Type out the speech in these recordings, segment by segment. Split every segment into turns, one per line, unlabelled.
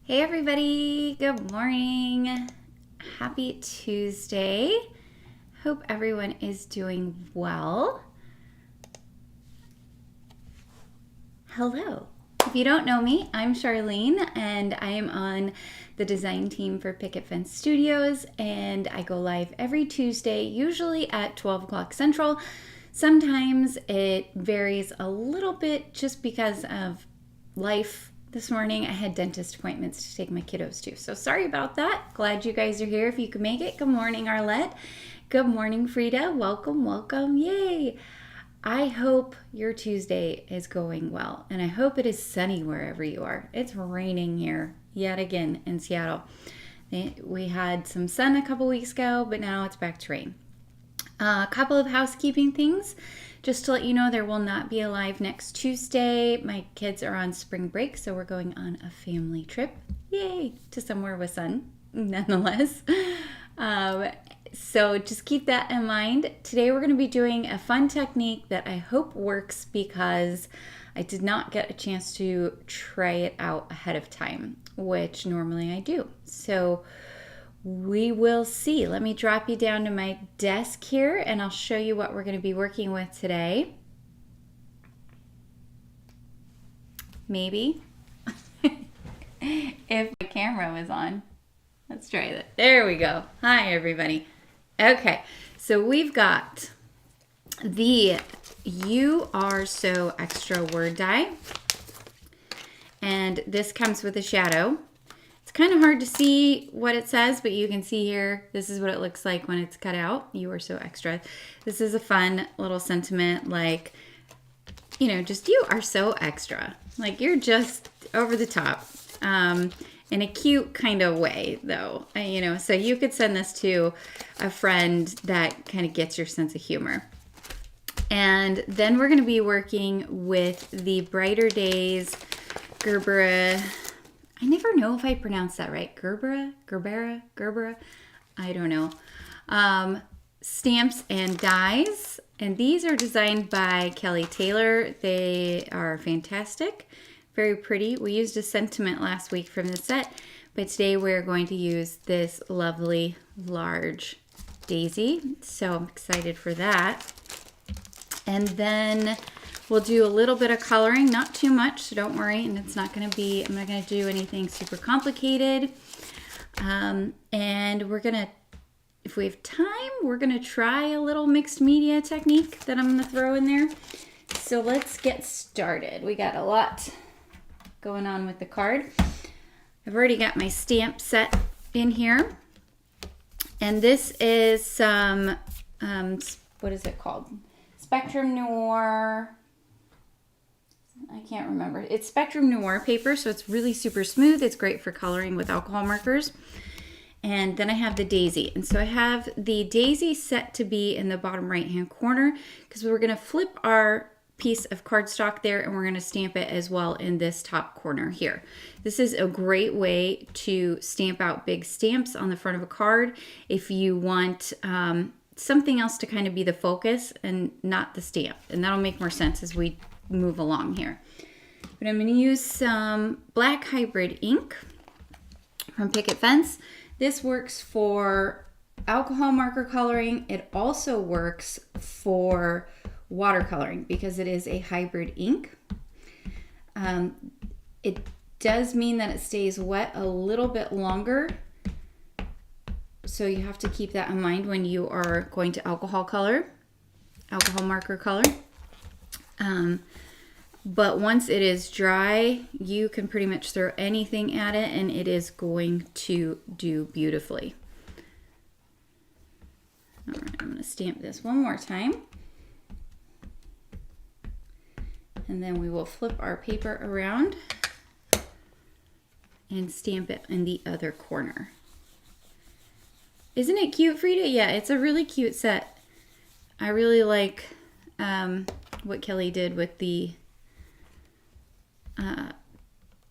Hey everybody, good morning. Happy Tuesday. Hope everyone is doing well. Hello. If you don't know me, I'm Charlene and I am on the design team for Picket Fence Studios, and I go live every Tuesday, usually at 12 o'clock Central. Sometimes it varies a little bit just because of life. This morning I had dentist appointments to take my kiddos to. So sorry about that. Glad you guys are here if you can make it. Good morning, Arlette. Good morning, Frida. Welcome, welcome. Yay. I hope your Tuesday is going well, and I hope it is sunny wherever you are. It's raining here yet again in Seattle. We had some sun a couple weeks ago, but now it's back to rain. A couple of housekeeping things. Just to let you know, there will not be a live next Tuesday. My kids are on spring break, so we're going on a family trip. Yay! To somewhere with sun, nonetheless. So just keep that in mind. Today we're going to be doing a fun technique that I hope works because I did not get a chance to try it out ahead of time, which normally I do. So we will see. Let me drop you down to my desk here and I'll show you what we're going to be working with today. Maybe. If my camera was on. Let's try that. There we go. Hi, everybody. Okay, so we've got the You Are So Extra word die. And this comes with a shadow. It's kind of hard to see what it says, but you can see here, this is what it looks like when it's cut out. You are so extra. This is a fun little sentiment, like, you know, just you are so extra. Like, you're just over the top. In a cute kind of way, though. You know, so you could send this to a friend that kind of gets your sense of humor. And then we're going to be working with the Brighter Days Gerbera. I never know if I pronounce that right. Gerbera. I don't know. Stamps and dies. And these are designed by Kelly Taylor. They are fantastic. Very pretty. We used a sentiment last week from the set, but today we're going to use this lovely large daisy. So I'm excited for that. And then we'll do a little bit of coloring, not too much, so don't worry. And it's not going to be, I'm not going to do anything super complicated. And we're going to, if we have time, we're going to try a little mixed media technique that I'm going to throw in there. So let's get started. We got a lot going on with the card. I've already got my stamp set in here. And this is some, what is it called? Spectrum Noir. I can't remember. It's Spectrum Noir paper, so it's really super smooth. It's great for coloring with alcohol markers. And then I have the daisy. And so I have the daisy set to be in the bottom right-hand corner because we're going to flip our piece of cardstock there and we're going to stamp it as well in this top corner here. This is a great way to stamp out big stamps on the front of a card if you want something else to kind of be the focus and not the stamp, and that'll make more sense as we move along here. But I'm going to use some black hybrid ink from Picket Fence. This works for alcohol marker coloring. It also works for watercoloring because it is a hybrid ink. It does mean that it stays wet a little bit longer, so you have to keep that in mind when you are going to alcohol marker color. But once it is dry, you can pretty much throw anything at it and it is going to do beautifully. All right, I'm going to stamp this one more time. And then we will flip our paper around and stamp it in the other corner. Isn't it cute, Frida? Yeah, it's a really cute set. I really like what Kelly did with the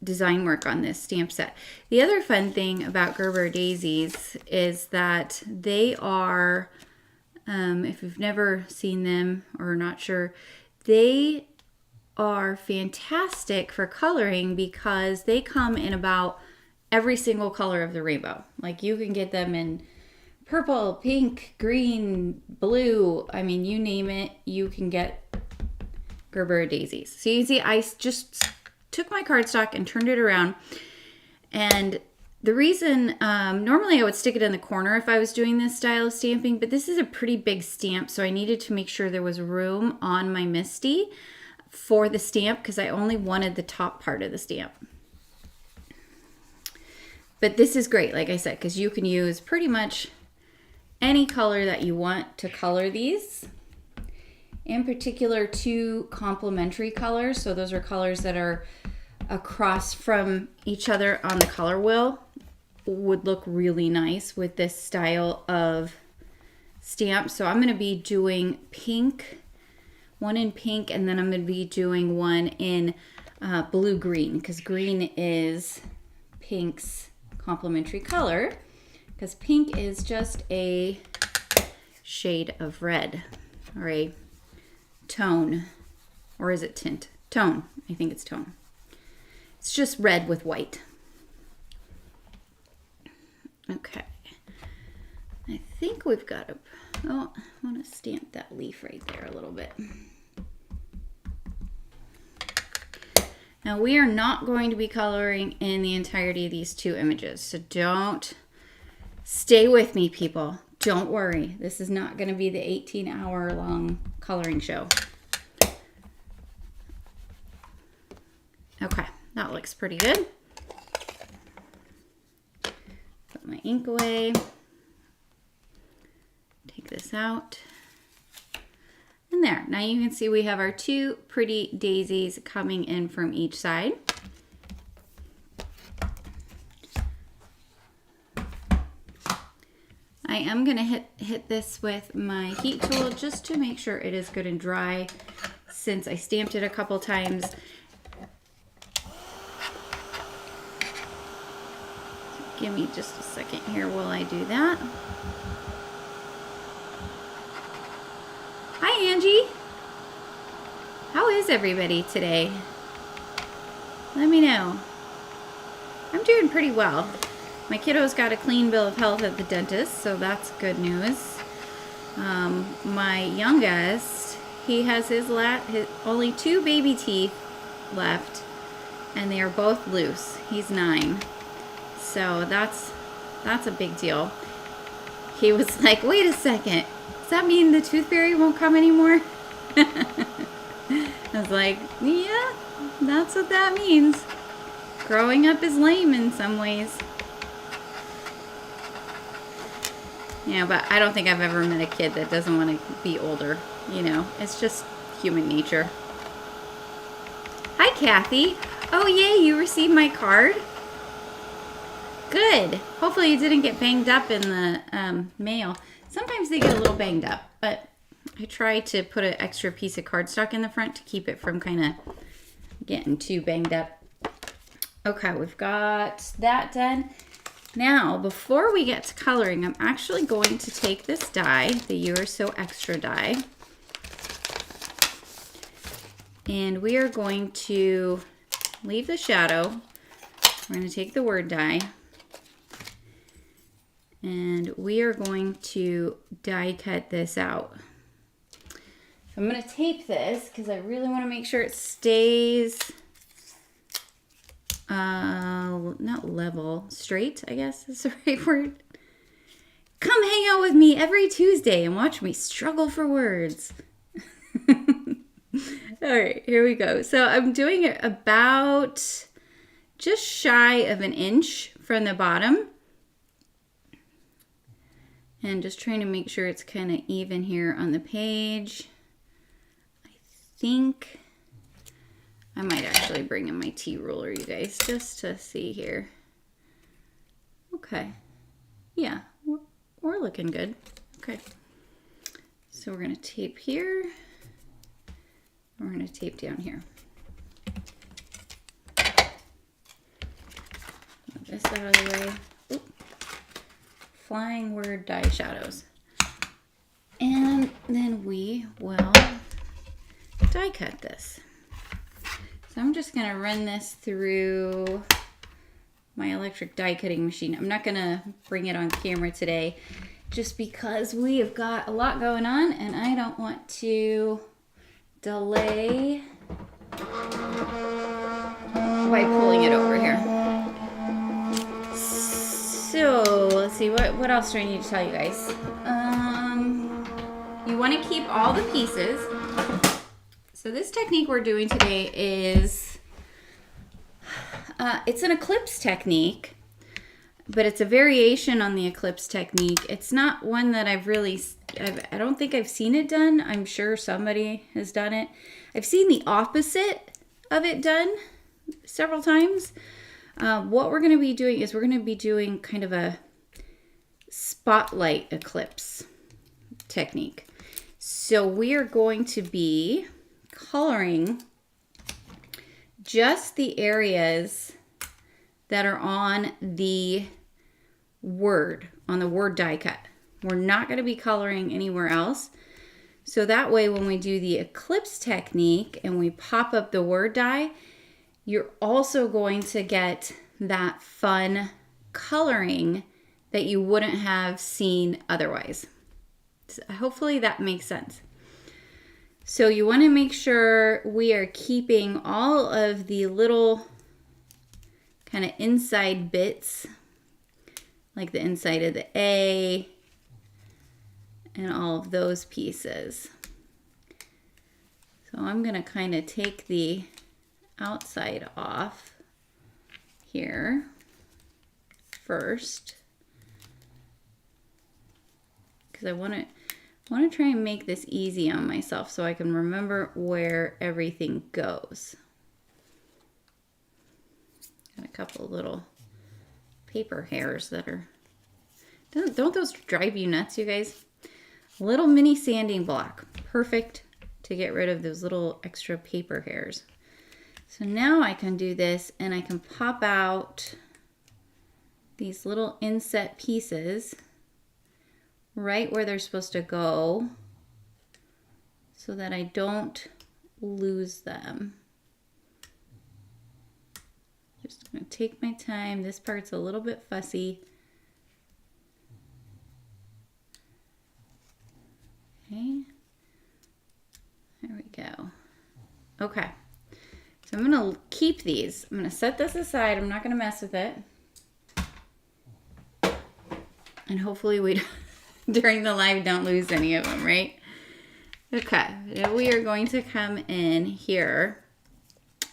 design work on this stamp set. The other fun thing about Gerbera daisies is that they are, if you've never seen them or not sure, they are fantastic for coloring because they come in about every single color of the rainbow. Like you can get them in purple, pink, green, blue. I mean, you name it, you can get Gerbera daisies. So you can see I just took my cardstock and turned it around. And the reason, normally I would stick it in the corner if I was doing this style of stamping, but this is a pretty big stamp, so I needed to make sure there was room on my MISTI for the stamp because I only wanted the top part of the stamp. But this is great, like I said, because you can use pretty much any color that you want to color these. In particular, 2 complementary colors. So those are colors that are across from each other on the color wheel. Would look really nice with this style of stamp. So I'm going to be doing pink, one in pink, and then I'm going to be doing one in blue-green, because green is pink's complementary color, because pink is just a shade of red, or a tone, or is it tint? Tone. I think it's tone. It's just red with white. Okay. I think we've got a, oh, I want to stamp that leaf right there a little bit. Now we are not going to be coloring in the entirety of these 2 images, so don't, stay with me, people. Don't worry. This is not going to be the 18-hour long coloring show. Okay, that looks pretty good. Put my ink away. Take this out. And there. Now you can see we have our 2 pretty daisies coming in from each side. I am going to hit this with my heat tool just to make sure it is good and dry, since I stamped it a couple times. Give me just a second here while I do that. Hi, Angie. How is everybody today? Let me know. I'm doing pretty well. My kiddo's got a clean bill of health at the dentist, so that's good news. My youngest, he has his only 2 baby teeth left, and they are both loose. He's 9. So that's a big deal. He was like, wait a second, does that mean the tooth fairy won't come anymore? I was like, yeah, that's what that means. Growing up is lame in some ways. Yeah, but I don't think I've ever met a kid that doesn't want to be older. You know, it's just human nature. Hi, Kathy. Oh, yay, you received my card? Good. Hopefully you didn't get banged up in the mail. Sometimes they get a little banged up, but I try to put an extra piece of cardstock in the front to keep it from kind of getting too banged up. Okay, we've got that done. Now, before we get to coloring, I'm actually going to take this die, the You Are So Extra die, and we are going to leave the shadow. We're going to take the word die, and we are going to die cut this out. So I'm going to tape this because I really want to make sure it stays not level, straight, I guess is the right word. Come hang out with me every Tuesday and watch me struggle for words. All right, here we go. So I'm doing it about just shy of an inch from the bottom. And just trying to make sure it's kind of even here on the page. I think I might actually bring in my T-ruler, you guys, just to see here. Okay. Yeah, we're looking good. Okay. So we're going to tape here. We're going to tape down here. Move this out of the way. Oop. Flying word die shadows. And then we will die cut this. So I'm just going to run this through my electric die cutting machine. I'm not gonna bring it on camera today just because we have got a lot going on and I don't want to delay by pulling it over here. So let's see, what else do I need to tell you guys? You want to keep all the pieces. So this technique we're doing today is, it's an Eclipse technique, but it's a variation on the Eclipse technique. It's not one that I don't think I've seen it done. I'm sure somebody has done it. I've seen the opposite of it done several times. What we're going to be doing is we're going to be doing kind of a spotlight eclipse technique. So we are going to be coloring just the areas that are on the word die cut. We're not going to be coloring anywhere else. So that way when we do the eclipse technique and we pop up the word die, you're also going to get that fun coloring that you wouldn't have seen otherwise. So hopefully that makes sense. So you want to make sure we are keeping all of the little kind of inside bits, like the inside of the A and all of those pieces. So I'm going to kind of take the outside off here first because I want to try and make this easy on myself so I can remember where everything goes. Got a couple little paper hairs that are, don't those drive you nuts, you guys? A little mini sanding block, perfect to get rid of those little extra paper hairs. So now I can do this and I can pop out these little inset pieces right where they're supposed to go so that I don't lose them. Just gonna take my time. This part's a little bit fussy. Okay, there we go. Okay. So I'm going to keep these. I'm going to set this aside. I'm not going to mess with it. And hopefully we, during the live, don't lose any of them, right? Okay, now we are going to come in here.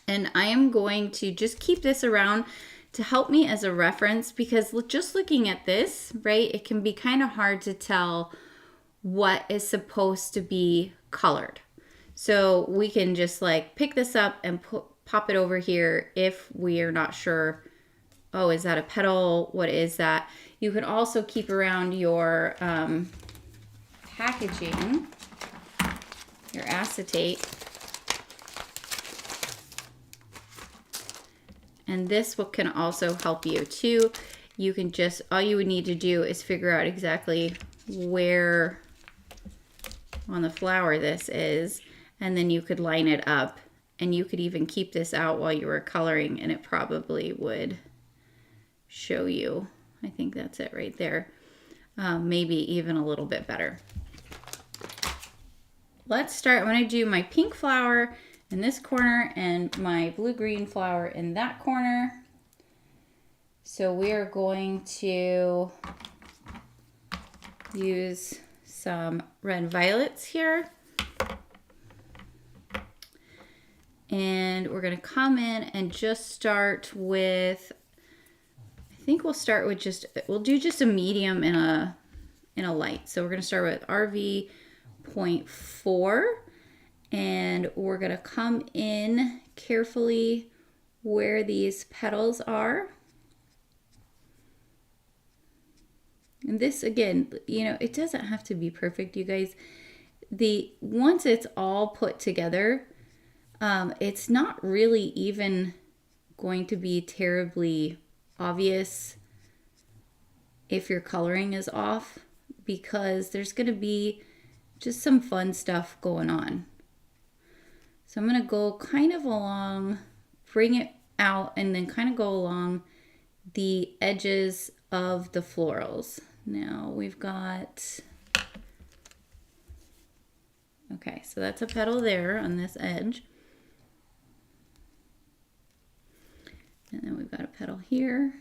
And I am going to just keep this around to help me as a reference because just looking at this, right, it can be kind of hard to tell what is supposed to be colored. So we can just like pick this up and pop it over here if we are not sure, oh, is that a petal? What is that? You can also keep around your packaging, your acetate. And this can also help you too. You can just, all you would need to do is figure out exactly where on the flower this is. And then you could line it up and you could even keep this out while you were coloring and it probably would show you. I think that's it right there. Maybe even a little bit better. Let's start. I'm going to do my pink flower in this corner and my blue-green flower in that corner. So we are going to use some red violets here. And we're going to come in and just start with, I think we'll start with we'll do just a medium and a light. So we're going to start with RV 0.4 and we're going to come in carefully where these petals are. And this, again, you know, it doesn't have to be perfect, you guys. Once it's all put together, it's not really even going to be terribly obvious if your coloring is off because there's going to be just some fun stuff going on. So I'm going to go kind of along, bring it out, and then kind of go along the edges of the florals. Now we've got, okay, so that's a petal there on this edge. And then we've got a petal here.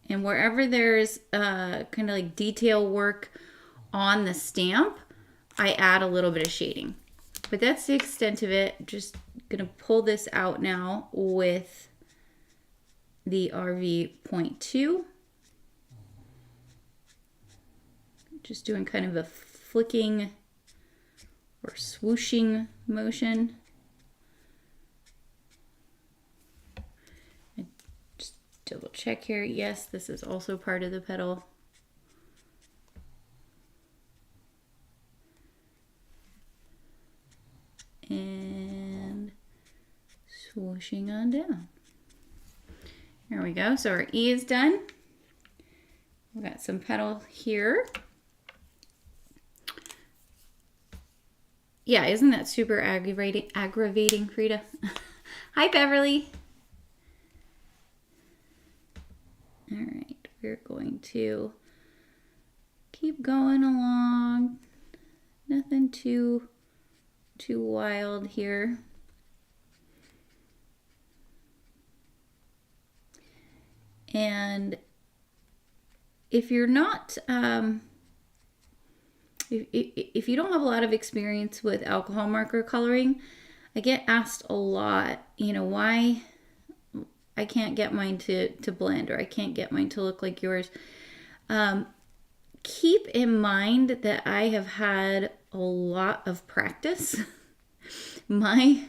And wherever there's kind of like detail work on the stamp, I add a little bit of shading. But that's the extent of it. Just gonna pull this out now with the RV.2. Just doing kind of a flicking or swooshing motion. And just double check here. Yes, this is also part of the petal. And swooshing on down. There we go. So our E is done. We've got some petal here. Yeah, isn't that super aggravating, Frida? Hi, Beverly. All right, we're going to keep going along. Nothing too wild here. And if you're not, if you don't have a lot of experience with alcohol marker coloring, I get asked a lot, you know, why I can't get mine to blend, or I can't get mine to look like yours. Keep in mind that I have had a lot of practice. My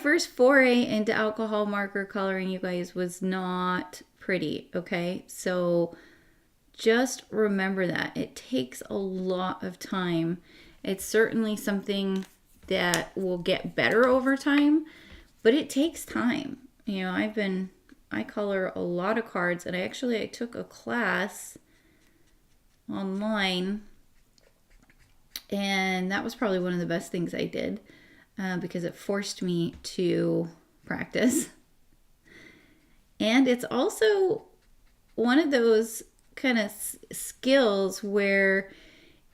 first foray into alcohol marker coloring, you guys, was not pretty, okay? So just remember that. It takes a lot of time. It's certainly something that will get better over time, but it takes time. You know, I color a lot of cards, and I took a class online, and that was probably one of the best things I did, because it forced me to practice. And it's also one of those kind of skills where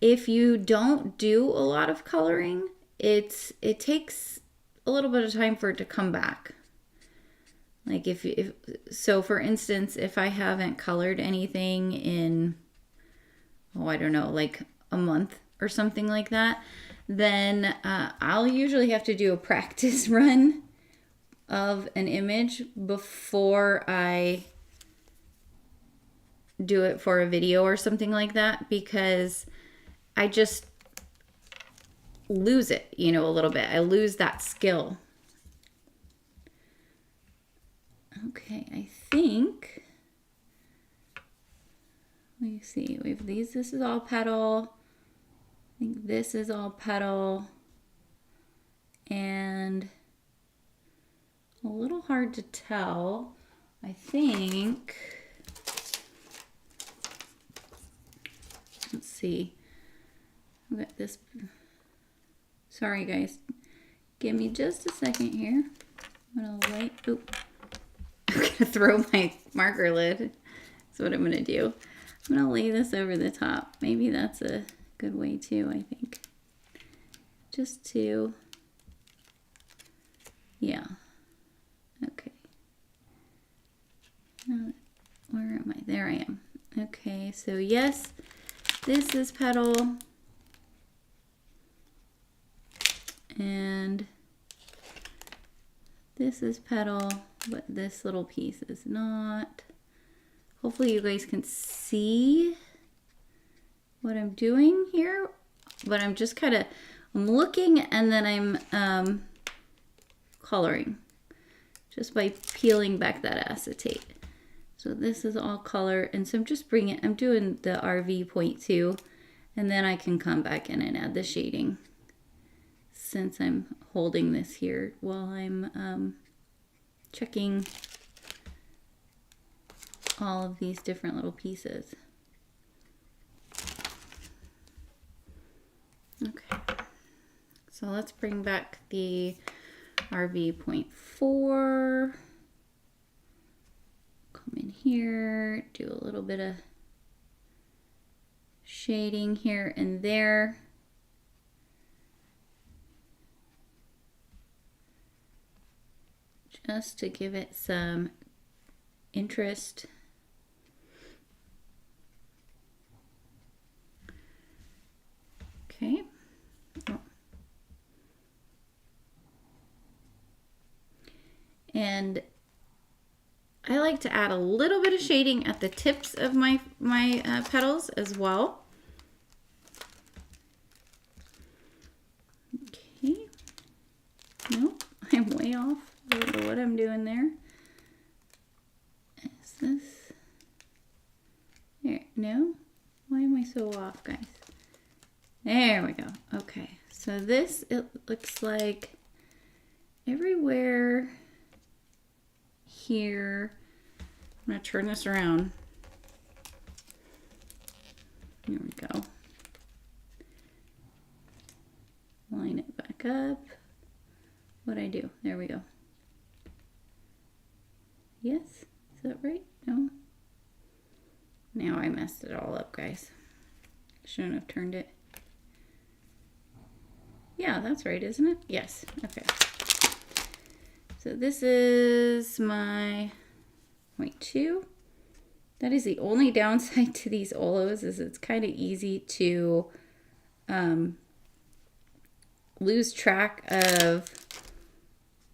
if you don't do a lot of coloring, it takes a little bit of time for it to come back. Like so for instance, if I haven't colored anything in, oh, I don't know, like a month or something like that, then I'll usually have to do a practice run of an image before I do it for a video or something like that, because I just lose it, you know, a little bit. I lose that skill. Okay, I think, let me see, we have these, this is all petal. I think this is all petal, and a little hard to tell. I think, let's see, I've got this, sorry guys, give me just a second here. I'm gonna I'm gonna throw my marker lid. That's what I'm gonna do. I'm gonna lay this over the top. Maybe that's a good way too, I think. Just to, yeah. Okay. Where am I? There I am. Okay, so yes, this is petal. And this is petal, but this little piece is not. Hopefully you guys can see what I'm doing here, but I'm just kind of, I'm looking and then I'm coloring just by peeling back that acetate. So this is all color, and so I'm just I'm doing the RV.2, and then I can come back in and add the shading, since I'm holding this here while I'm checking all of these different little pieces. Okay, so let's bring back the RV.4. here, do a little bit of shading here and there. Just to give it some interest. Okay. Oh. And I like to add a little bit of shading at the tips of my petals as well. Okay. Nope, I'm way off. I don't know what I'm doing there. Is this? There, no? Why am I so off, guys? There we go. Okay, so this, it looks like everywhere here. I'm going to turn this around. Here we go. Line it back up. What'd I do? There we go. Yes? Is that right? No? Now I messed it all up, guys. Shouldn't have turned it. Yeah, that's right, isn't it? Yes. Okay. So this is my 0.2. That is the only downside to these olos, is it's kind of easy to lose track of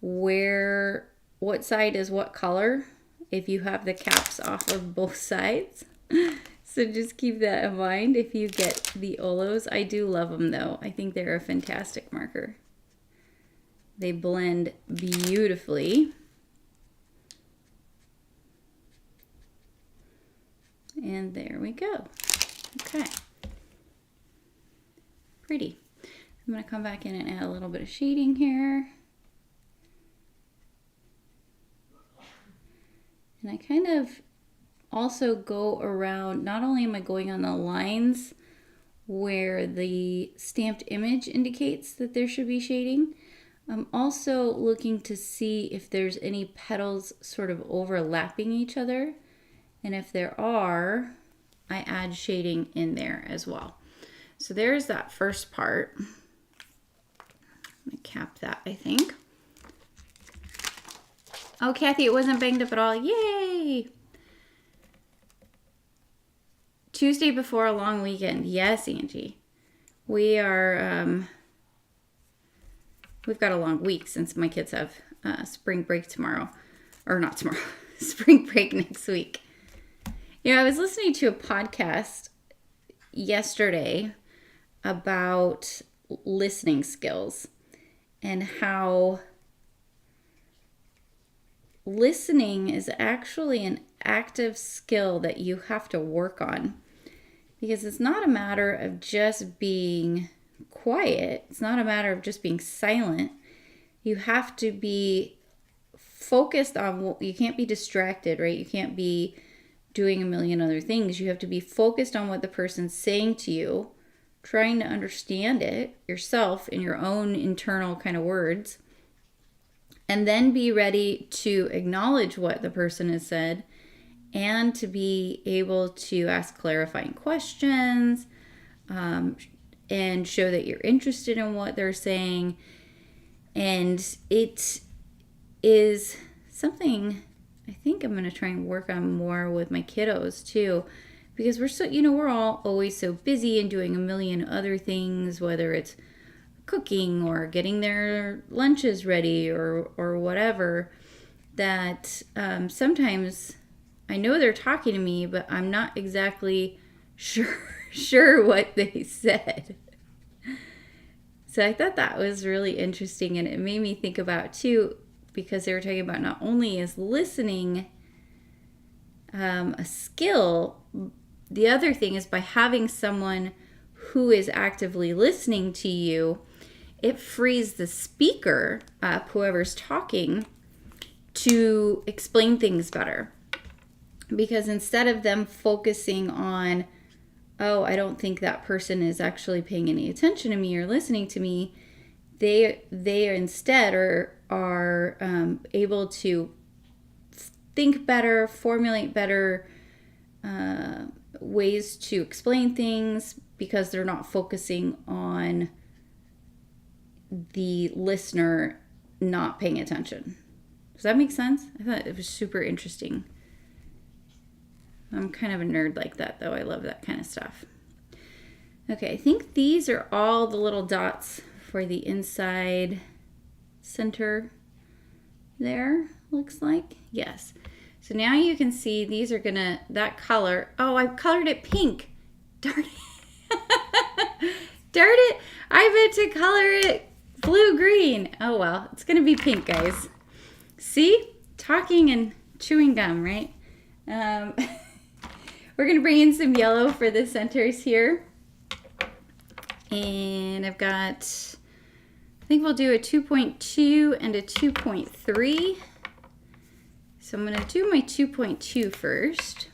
what side is what color if you have the caps off of both sides. So just keep that in mind if you get the olos. I do love them though. I think they're a fantastic marker. They blend beautifully. And there we go. Okay. Pretty. I'm going to come back in and add a little bit of shading here. And I kind of also go around, not only am I going on the lines where the stamped image indicates that there should be shading, I'm also looking to see if there's any petals sort of overlapping each other. And if there are, I add shading in there as well. So there's that first part. I'm gonna cap that, I think. Oh, Kathy, it wasn't banged up at all. Yay! Tuesday before a long weekend. Yes, Angie. We are, we've got a long week since my kids have spring break tomorrow. Or not tomorrow. Spring break next week. You know, I was listening to a podcast yesterday about listening skills and how listening is actually an active skill that you have to work on, because it's not a matter of just being quiet. It's not a matter of just being silent. You have to be focused on what, you can't be distracted, right? You can't be doing a million other things. You have to be focused on what the person's saying to you, trying to understand it yourself in your own internal kind of words, and then be ready to acknowledge what the person has said and to be able to ask clarifying questions and show that you're interested in what they're saying. And it is something I think I'm going to try and work on more with my kiddos too, because we're so, you know, we're all always so busy and doing a million other things, whether it's cooking or getting their lunches ready or whatever, that sometimes I know they're talking to me, but I'm not exactly sure what they said. So I thought that was really interesting, and it made me think about too, because they were talking about not only is listening a skill, the other thing is by having someone who is actively listening to you, it frees the speaker up, whoever's talking, to explain things better. Because instead of them focusing on, oh, I don't think that person is actually paying any attention to me or listening to me, they instead are able to think better, formulate better ways to explain things because they're not focusing on the listener not paying attention. Does that make sense? I thought it was super interesting. I'm kind of a nerd like that, though. I love that kind of stuff. Okay, I think these are all the little dots for the inside center there, looks like. Yes. So now you can see these are gonna, that color, oh, I've colored it pink. Darn it. Darn it. I meant to color it blue-green. Oh, well, it's gonna be pink, guys. See? Talking and chewing gum, right? We're gonna bring in some yellow for the centers here. And I've got, I think we'll do a 2.2 and a 2.3. So I'm going to do my 2.2 first.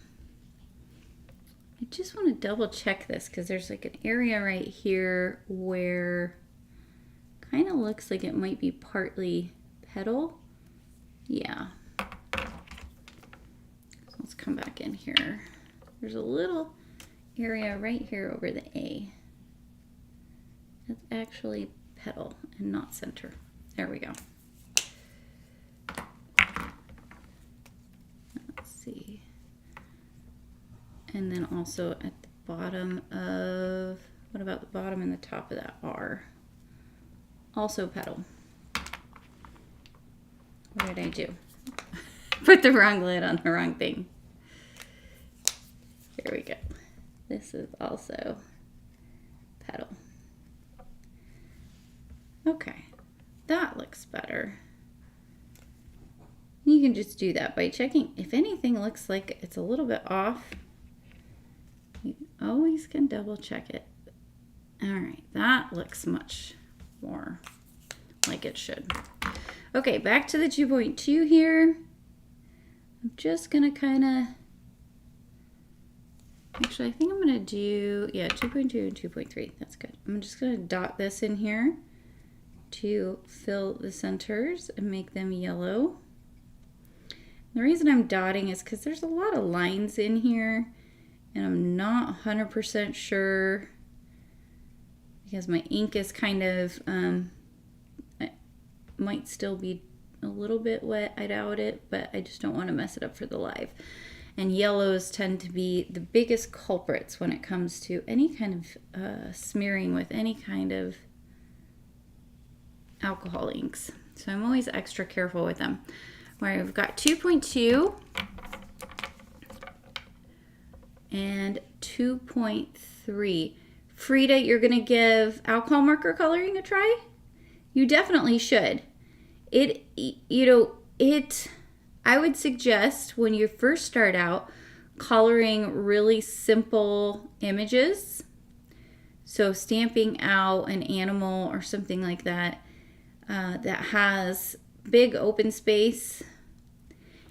I just want to double check this because there's like an area right here where kind of looks like it might be partly petal. Yeah. So let's come back in here. There's a little area right here over the A. That's actually petal and not center. There we go. Let's see. And then also at the bottom of, what about the bottom and the top of that R? Also petal. What did I do? Put the wrong lid on the wrong thing. Here we go. This is also petal. Okay, that looks better. You can just do that by checking. If anything looks like it's a little bit off, you always can double check it. All right, that looks much more like it should. Okay, back to the 2.2 here. I'm just gonna kind of, actually I think I'm gonna do, yeah, 2.2 and 2.3, that's good. I'm just gonna dot this in here to fill the centers and make them yellow. The reason I'm dotting is because there's a lot of lines in here and I'm not 100% sure because my ink is kind of, it might still be a little bit wet, I doubt it, but I just don't want to mess it up for the live. And yellows tend to be the biggest culprits when it comes to any kind of smearing with any kind of alcohol inks. So I'm always extra careful with them. All right, we've got 2.2 and 2.3. Frida, you're gonna give alcohol marker coloring a try? You definitely should. I would suggest when you first start out coloring really simple images. So stamping out an animal or something like that that has big open space,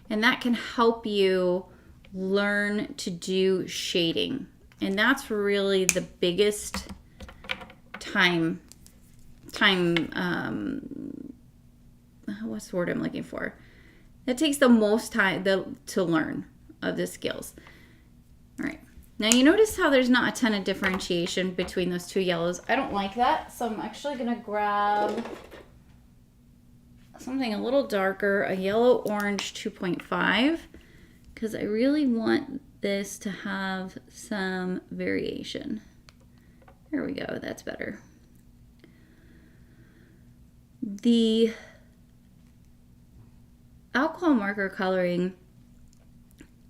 and that can help you learn to do shading. And that's really the biggest what's the word I'm looking for? That takes the most time to learn of the skills. All right. Now you notice how there's not a ton of differentiation between those two yellows. I don't like that, so I'm actually going to grab something a little darker, a yellow orange 2.5, because I really want this to have some variation. There we go, that's better. The alcohol marker coloring,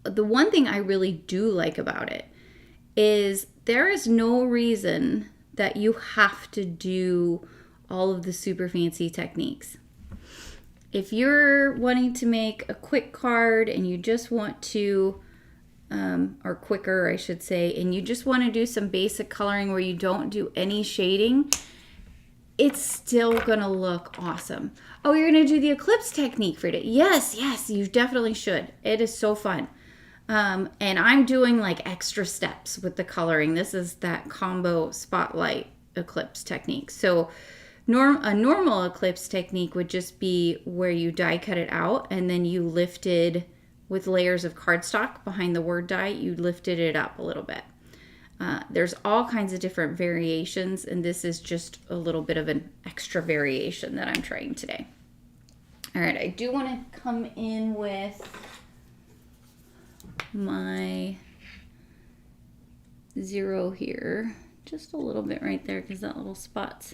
the one thing I really do like about it is there is no reason that you have to do all of the super fancy techniques. If you're wanting to make a quick card and you just want to, or quicker I should say, and you just want to do some basic coloring where you don't do any shading, it's still gonna look awesome. Oh, you're gonna do the Eclipse technique for it. Yes, you definitely should. It is so fun. And I'm doing like extra steps with the coloring. This is that combo spotlight Eclipse technique. So a normal Eclipse technique would just be where you die cut it out and then you lifted with layers of cardstock behind the word die, you lifted it up a little bit. There's all kinds of different variations, and this is just a little bit of an extra variation that I'm trying today. All right, I do want to come in with my 0 here, just a little bit right there because that little spot's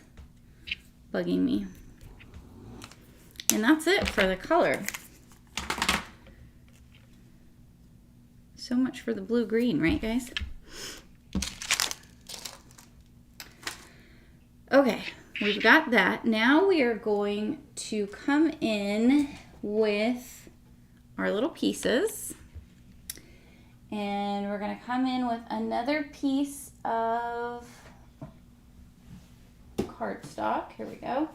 bugging me. And that's it for the color. So much for the blue-green, right guys? Okay, we've got that. Now we are going to come in with our little pieces. And we're going to come in with another piece of cardstock. Here we go.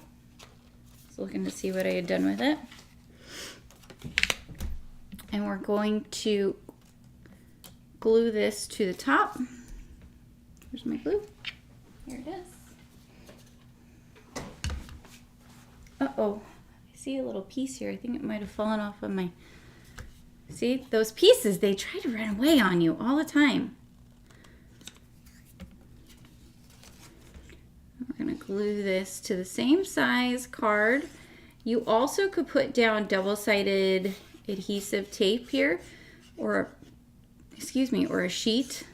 Just looking to see what I had done with it. And we're going to glue this to the top. Where's my glue? Here it is. Uh-oh, I see a little piece here. I think it might have fallen off of my... See, those pieces, they try to run away on you all the time. We're going to glue this to the same size card. You also could put down double-sided adhesive tape here, or, excuse me, or a sheet,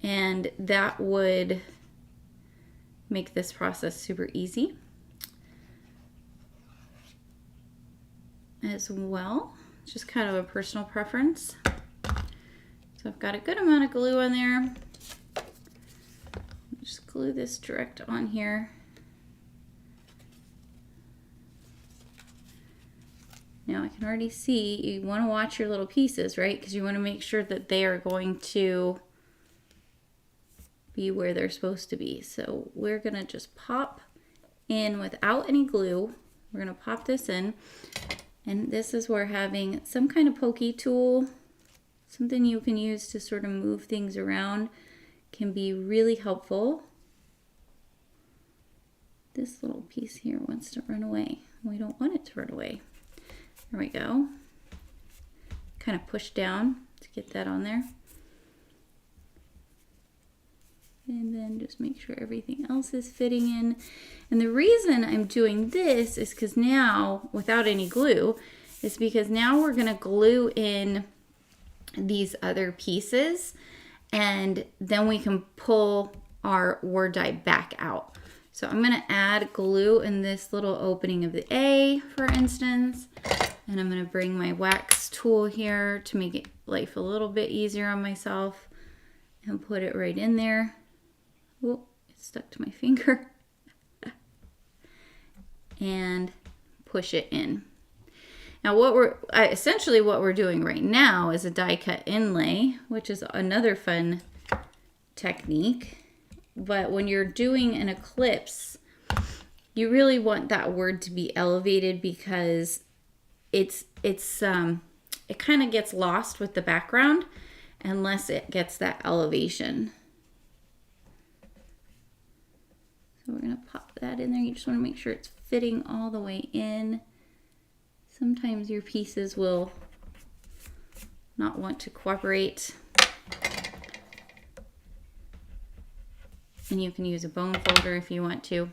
and that would make this process super easy as well. It's just kind of a personal preference. So I've got a good amount of glue on there. Just glue this direct on here. Now I can already see you want to watch your little pieces, right? Because you want to make sure that they are going to be where they're supposed to be. So we're going to just pop in without any glue. We're going to pop this in. And this is where having some kind of pokey tool, something you can use to sort of move things around, can be really helpful. This little piece here wants to run away. We don't want it to run away. There we go. Kind of push down to get that on there. And then just make sure everything else is fitting in. And the reason I'm doing this is because now, without any glue, is because now we're going to glue in these other pieces, and then we can pull our word die back out. So I'm going to add glue in this little opening of the A, for instance, and I'm going to bring my wax tool here to make it life a little bit easier on myself and put it right in there. Oh, it stuck to my finger. And push it in. Now essentially what we're doing right now is a die cut inlay, which is another fun technique. But when you're doing an eclipse, you really want that word to be elevated because it kind of gets lost with the background unless it gets that elevation. So we're going to pop that in there. You just want to make sure it's fitting all the way in. Sometimes your pieces will not want to cooperate. And you can use a bone folder if you want to,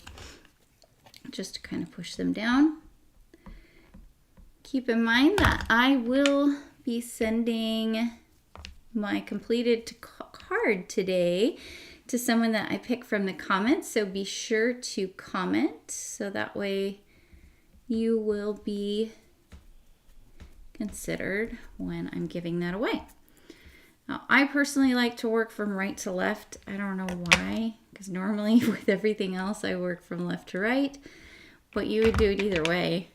just to kind of push them down. Keep in mind that I will be sending my completed card today to someone that I pick from the comments, so be sure to comment so that way you will be considered when I'm giving that away. Now, I personally like to work from right to left. I don't know why, because normally with everything else I work from left to right, but you would do it either way.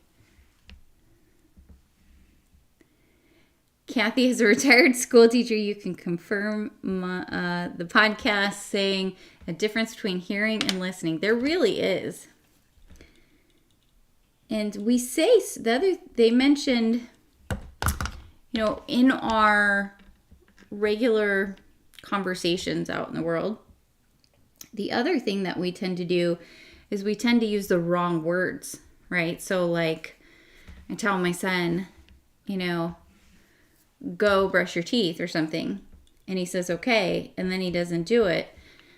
Kathy, as a retired school teacher, you can confirm the podcast saying a difference between hearing and listening. There really is. And we say, they mentioned, you know, in our regular conversations out in the world, the other thing that we tend to do is we tend to use the wrong words, right? So like I tell my son, you know, go brush your teeth or something. And he says, okay. And then he doesn't do it.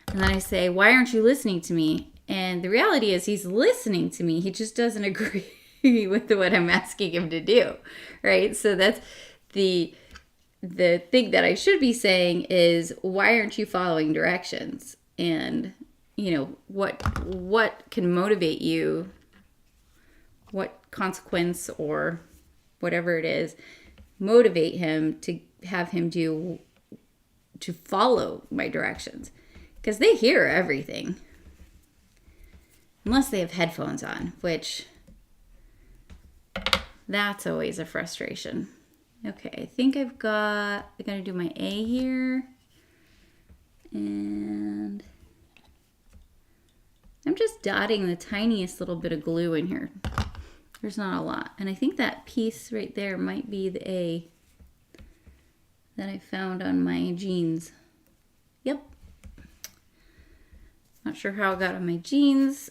And then I say, why aren't you listening to me? And the reality is he's listening to me. He just doesn't agree with what I'm asking him to do. Right? So that's the thing that I should be saying is, why aren't you following directions? And, you know, what can motivate you? What consequence or whatever it is, motivate him to have him to follow my directions? Because they hear everything. Unless they have headphones on, which that's always a frustration. Okay, I think I gotta do my A here. And I'm just dotting the tiniest little bit of glue in here. There's not a lot. And I think that piece right there might be the A that I found on my jeans. Yep. Not sure how it got on my jeans.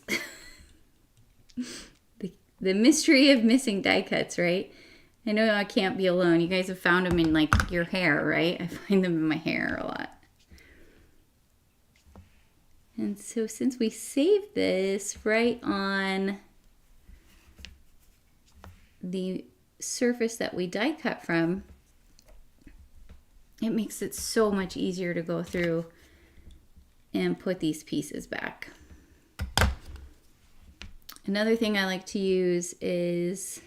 the mystery of missing die cuts, right? I know I can't be alone. You guys have found them in like your hair, right? I find them in my hair a lot. And so since we saved this right on the surface that we die cut from, it makes it so much easier to go through and put these pieces back. Another thing I like to use is,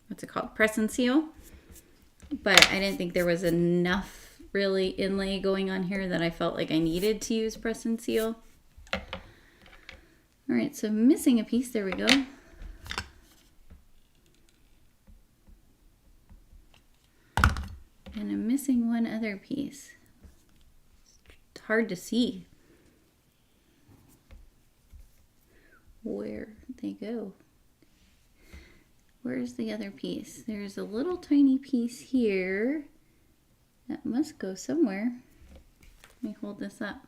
what's it called? Press and seal. But I didn't think there was enough really inlay going on here that I felt like I needed to use press and seal. All right, so I'm missing a piece. There we go. And I'm missing one other piece. It's hard to see where they go. Where's the other piece? There's a little tiny piece here that must go somewhere. Let me hold this up.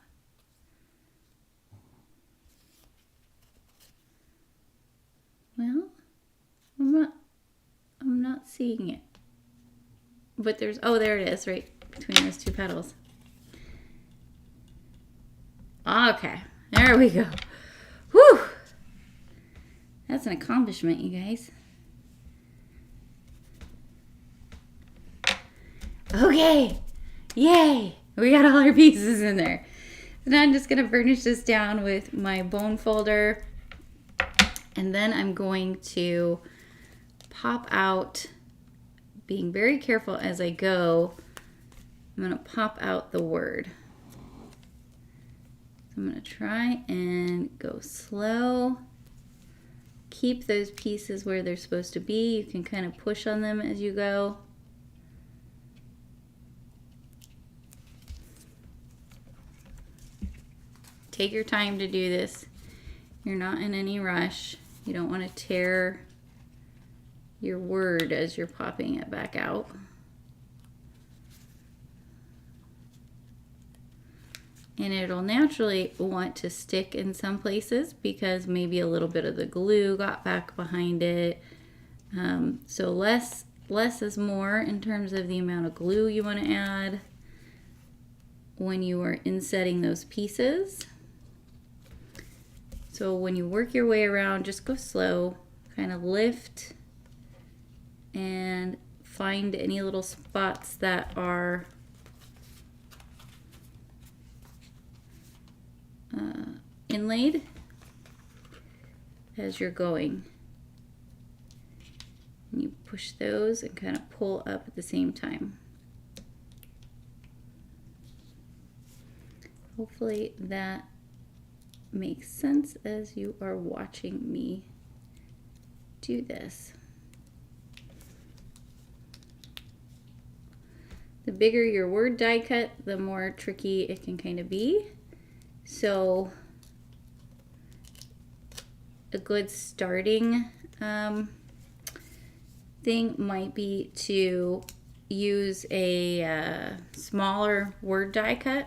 Well, I'm not seeing it. But there's, oh, there it is, right between those two petals. Okay, there we go. Whew! That's an accomplishment, you guys. Okay, yay! We got all our pieces in there. So now I'm just gonna burnish this down with my bone folder. And then I'm going to pop out, being very careful as I go, I'm gonna pop out the word. So I'm gonna try and go slow. Keep those pieces where they're supposed to be. You can kind of push on them as you go. Take your time to do this. You're not in any rush. You don't want to tear your word as you're popping it back out. And it'll naturally want to stick in some places because maybe a little bit of the glue got back behind it. So less is more in terms of the amount of glue you want to add when you are insetting those pieces. So when you work your way around, just go slow, kind of lift and find any little spots that are inlaid as you're going. And you push those and kind of pull up at the same time. Hopefully that makes sense as you are watching me do this. The bigger your word die cut, the more tricky it can kind of be. So a good starting thing might be to use a smaller word die cut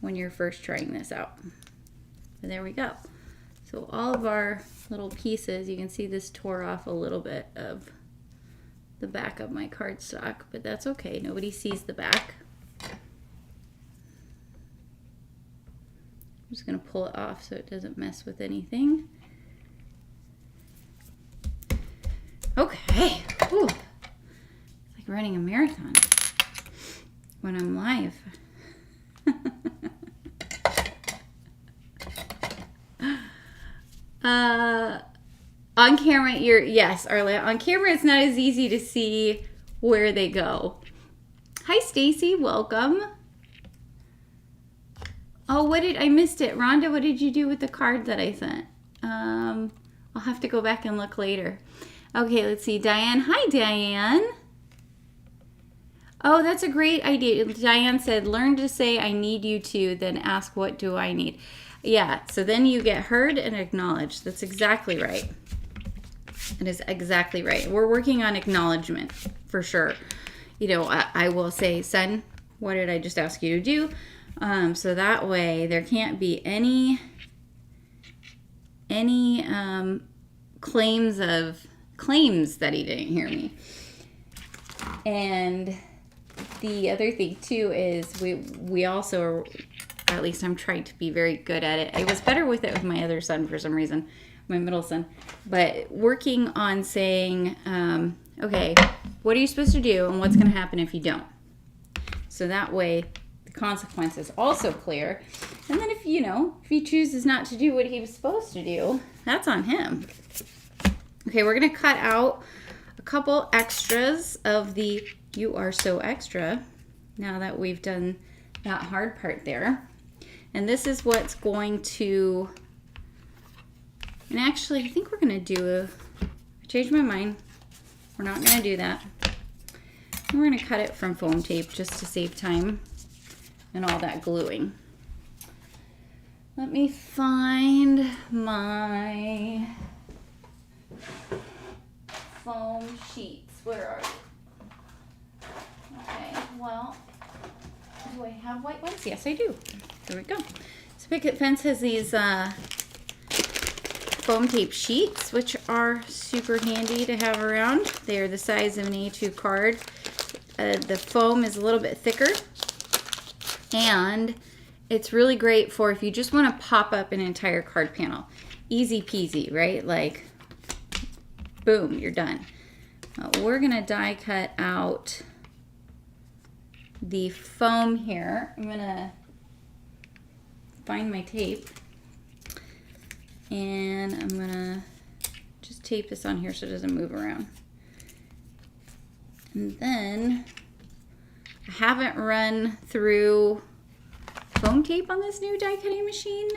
when you're first trying this out. And there we go. So all of our little pieces, you can see this tore off a little bit of the back of my cardstock, but that's okay. Nobody sees the back. I'm just going to pull it off so it doesn't mess with anything. Okay. Whew. It's like running a marathon when I'm live. On camera, yes, Arla. On camera, it's not as easy to see where they go. Hi, Stacy. Welcome. Oh, I missed it. Rhonda, what did you do with the card that I sent? I'll have to go back and look later. Okay, let's see. Diane. Hi, Diane. Oh, that's a great idea. Diane said, learn to say I need you to, then ask what do I need. Yeah, so then you get heard and acknowledged. That's exactly right. It is exactly right. We're working on acknowledgement for sure. You know, I will say, son, what did I just ask you to do? So that way there can't be any claims that he didn't hear me. And the other thing too is we also are, at least I'm trying to be very good at it. I was better with it with my other son for some reason, my middle son. But working on saying, okay, what are you supposed to do and what's going to happen if you don't? So that way the consequence is also clear. And then if he chooses not to do what he was supposed to do, that's on him. Okay, we're going to cut out a couple extras of the You Are So Extra now that we've done that hard part there. And this is what's going to, and actually I think we're going to do I changed my mind. We're not going to do that. And we're going to cut it from foam tape just to save time and all that gluing. Let me find my foam sheets. Where are you? Okay, well, do I have white ones? Yes, I do. There we go. So Picket Fence has these foam tape sheets, which are super handy to have around. They're the size of an A2 card. The foam is a little bit thicker, and it's really great for if you just want to pop up an entire card panel. Easy peasy, right? Like, boom, you're done. We're going to die cut out the foam here. I'm going to find my tape, and I'm going to just tape this on here so it doesn't move around. And then I haven't run through foam tape on this new die cutting machine.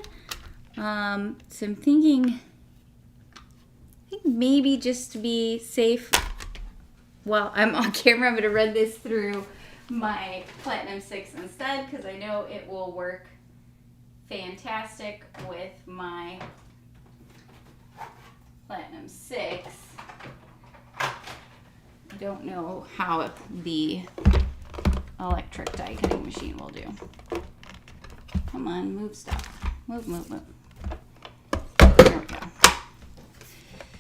So I'm thinking, maybe just to be safe, while I'm on camera, I'm going to run this through my Platinum 6 instead, because I know it will work fantastic with my Platinum 6. I don't know how the electric die cutting machine will do. Come on, move stuff. Move, move, move. There we go.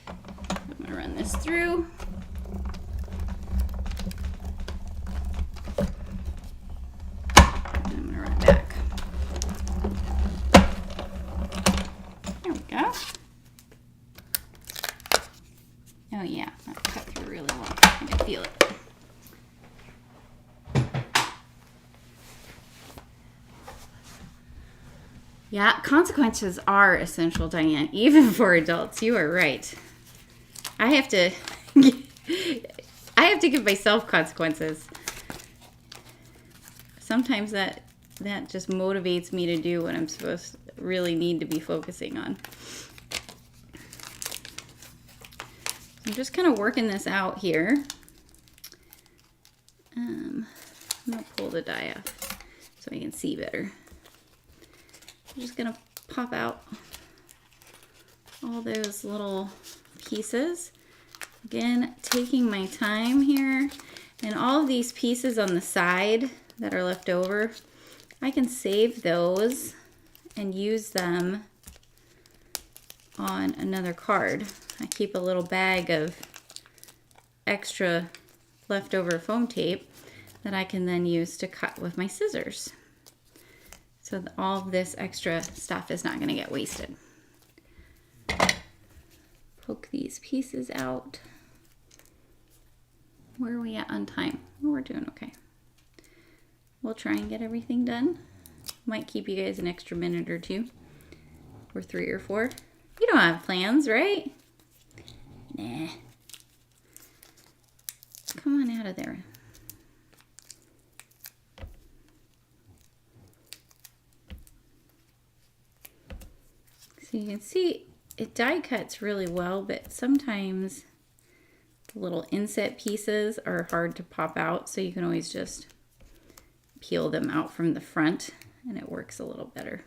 I'm going to run this through. And I'm going to run it back. There we go. Oh yeah, that cut through really well. I can feel it. Yeah, consequences are essential, Diane, even for adults. You are right. I have to give myself consequences. Sometimes that just motivates me to do what I'm supposed to really need to be focusing on. I'm just kind of working this out here. I'm going to pull the die off so I can see better. I'm just going to pop out all those little pieces. Again, taking my time here. And all of these pieces on the side that are left over, I can save those and use them on another card. I keep a little bag of extra leftover foam tape that I can then use to cut with my scissors. So that all of this extra stuff is not going to get wasted. Poke these pieces out. Where are we at on time? Oh, we're doing okay. We'll try and get everything done. Might keep you guys an extra minute or two, or 3 or 4. You don't have plans, right? Nah. Come on out of there. So you can see it die cuts really well, but sometimes the little inset pieces are hard to pop out, so you can always just peel them out from the front and it works a little better.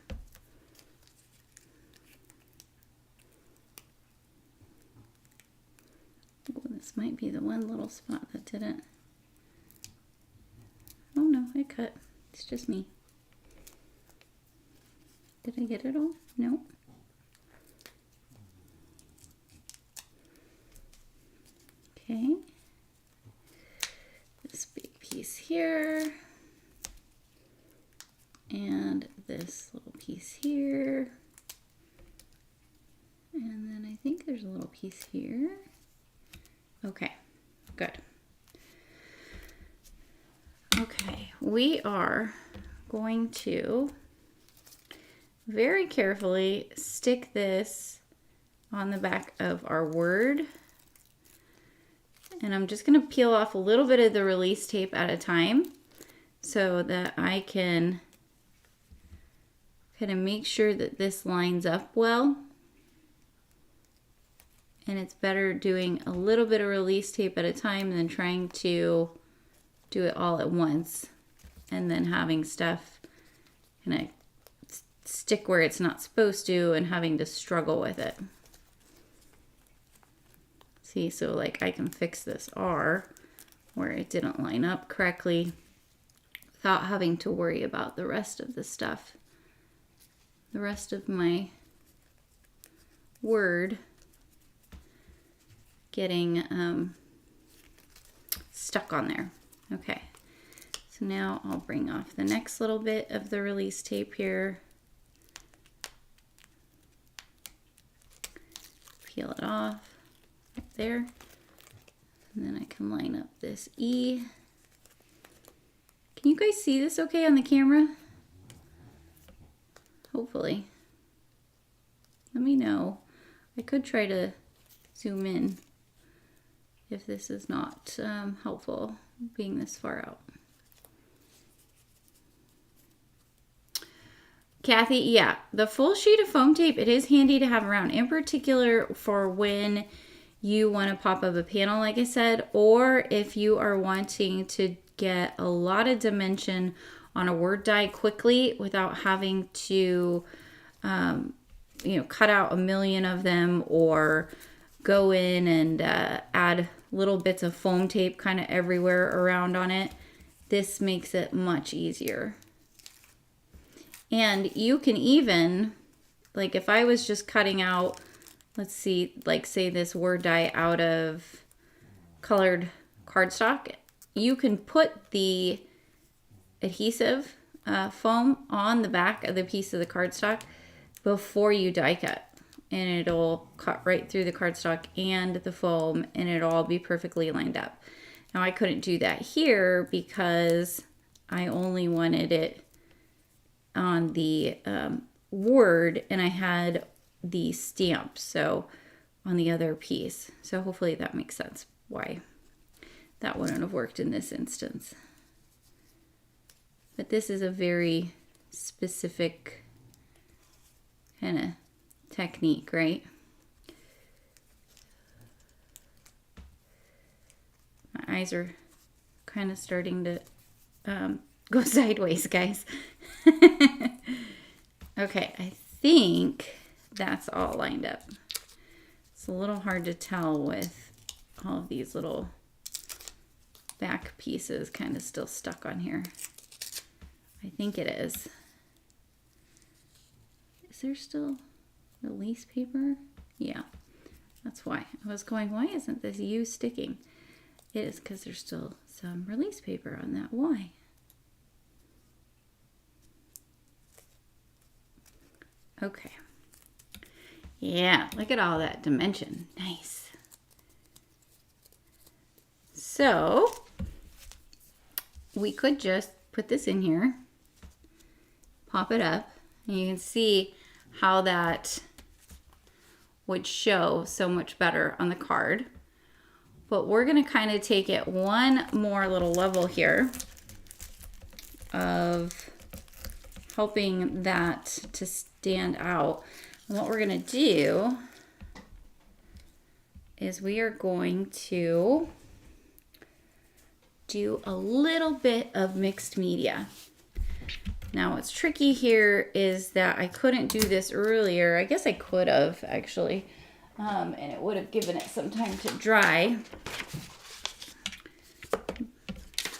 Ooh, this might be the one little spot that didn't. Oh no, I cut. It's just me. Did I get it all? No. Okay. This big piece here. And this little piece here. And then I think there's a little piece here. Okay, good. Okay, we are going to very carefully stick this on the back of our word. And I'm just going to peel off a little bit of the release tape at a time so that I can kind of make sure that this lines up well. And it's better doing a little bit of release tape at a time than trying to do it all at once and then having stuff kind of stick where it's not supposed to and having to struggle with it. See, so like I can fix this R where it didn't line up correctly without having to worry about the rest of the stuff. The rest of my word getting stuck on there. Okay, so now I'll bring off the next little bit of the release tape here. Peel it off up there. And then I can line up this E. Can you guys see this okay on the camera? Hopefully. Let me know. I could try to zoom in if this is not helpful being this far out. Kathy, yeah, the full sheet of foam tape, it is handy to have around, in particular for when you want to pop up a panel, like I said, or if you are wanting to get a lot of dimension on a word die quickly without having to, cut out a million of them or go in and add little bits of foam tape kind of everywhere around on it. This makes it much easier. And you can even, like if I was just cutting out, let's see, like say this word die out of colored cardstock, you can put the adhesive foam on the back of the piece of the cardstock before you die cut. And it'll cut right through the cardstock and the foam and it'll all be perfectly lined up. Now I couldn't do that here because I only wanted it on the word and I had the stamp so on the other piece. So hopefully that makes sense why that wouldn't have worked in this instance. But this is a very specific kind of technique, right? My eyes are kind of starting to go sideways, guys. Okay, I think that's all lined up. It's a little hard to tell with all of these little back pieces kind of still stuck on here. I think it is. Is there still release paper? Yeah, that's why. I was going, why isn't this U sticking? It is because there's still some release paper on that Y. Okay. Yeah, look at all that dimension. Nice. So we could just put this in here, pop it up, and you can see how that would show so much better on the card. But we're going to kind of take it one more little level here of helping that to stand out. And what we're going to do is we are going to do a little bit of mixed media. Now what's tricky here is that I couldn't do this earlier. I guess I could have actually, and it would have given it some time to dry.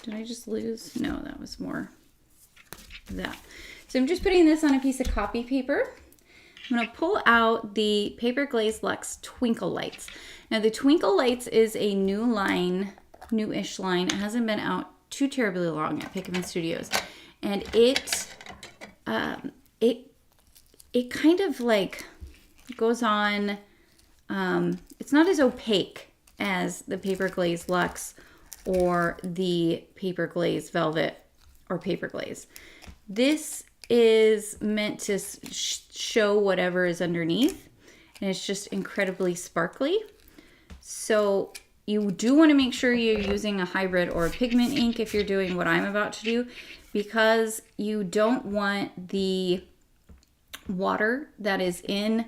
Did I just lose? No, that was more of that. So I'm just putting this on a piece of copy paper. I'm going to pull out the Paper Glaze Luxe Twinkle Lights. Now the Twinkle Lights is a new line, new-ish line. It hasn't been out too terribly long at Pickman Studios. And it kind of like goes on, it's not as opaque as the Paper Glaze Luxe or the Paper Glaze Velvet or Paper Glaze. This is meant to show whatever is underneath, and it's just incredibly sparkly. So you do want to make sure you're using a hybrid or a pigment ink if you're doing what I'm about to do, because you don't want the water that is in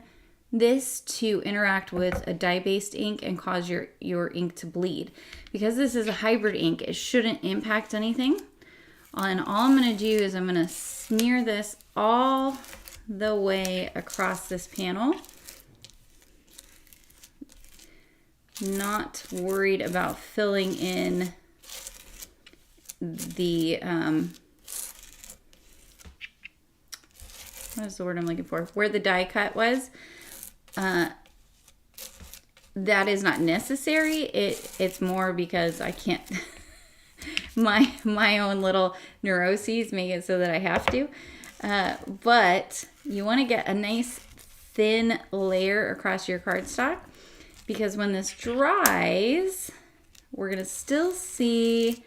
this to interact with a dye-based ink and cause your ink to bleed. Because this is a hybrid ink, it shouldn't impact anything. And all I'm going to do is I'm going to smear this all the way across this panel. Not worried about filling in the, what is the word I'm looking for? Where the die cut was. That is not necessary. It's more because I can't, my own little neuroses make it so that I have to. But you want to get a nice thin layer across your cardstock, because when this dries, we're going to still see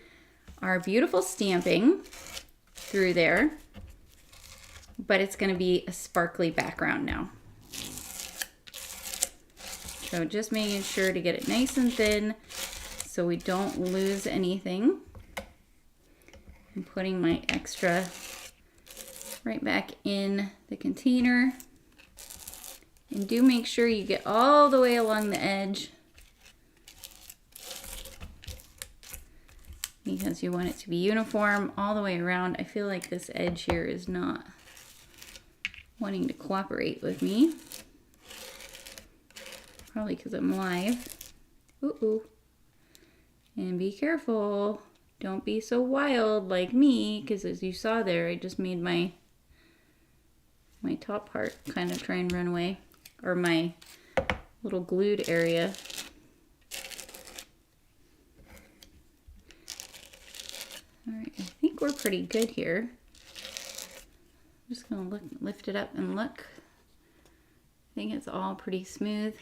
our beautiful stamping through there, but it's going to be a sparkly background now. So just making sure to get it nice and thin so we don't lose anything. I'm putting my extra right back in the container. And do make sure you get all the way along the edge, because you want it to be uniform all the way around. I feel like this edge here is not wanting to cooperate with me. Probably because I'm live. Ooh. And be careful. Don't be so wild like me, because as you saw there, I just made my top part kind of try and run away. Or my little glued area. All right, I think we're pretty good here. I'm just gonna lift it up and look. I think it's all pretty smooth.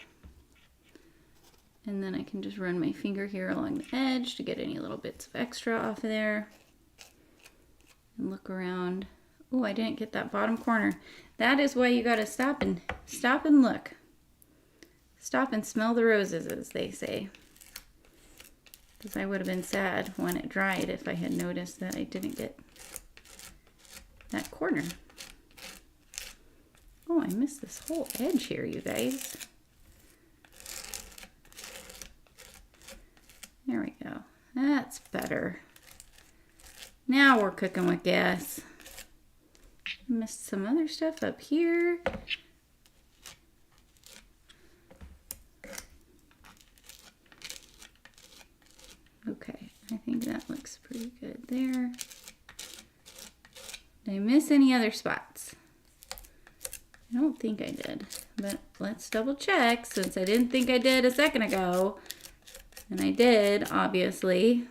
And then I can just run my finger here along the edge to get any little bits of extra off of there. And look around. Oh, I didn't get that bottom corner. That is why you gotta stop and look. Stop and smell the roses, as they say. Because I would have been sad when it dried if I had noticed that I didn't get that corner. Oh, I missed this whole edge here, you guys. There we go. That's better. Now we're cooking with gas. Missed some other stuff up here. Okay, I think that looks pretty good there. Did I miss any other spots? I don't think I did. but let's double check since I didn't think I did a second ago. And I did, obviously.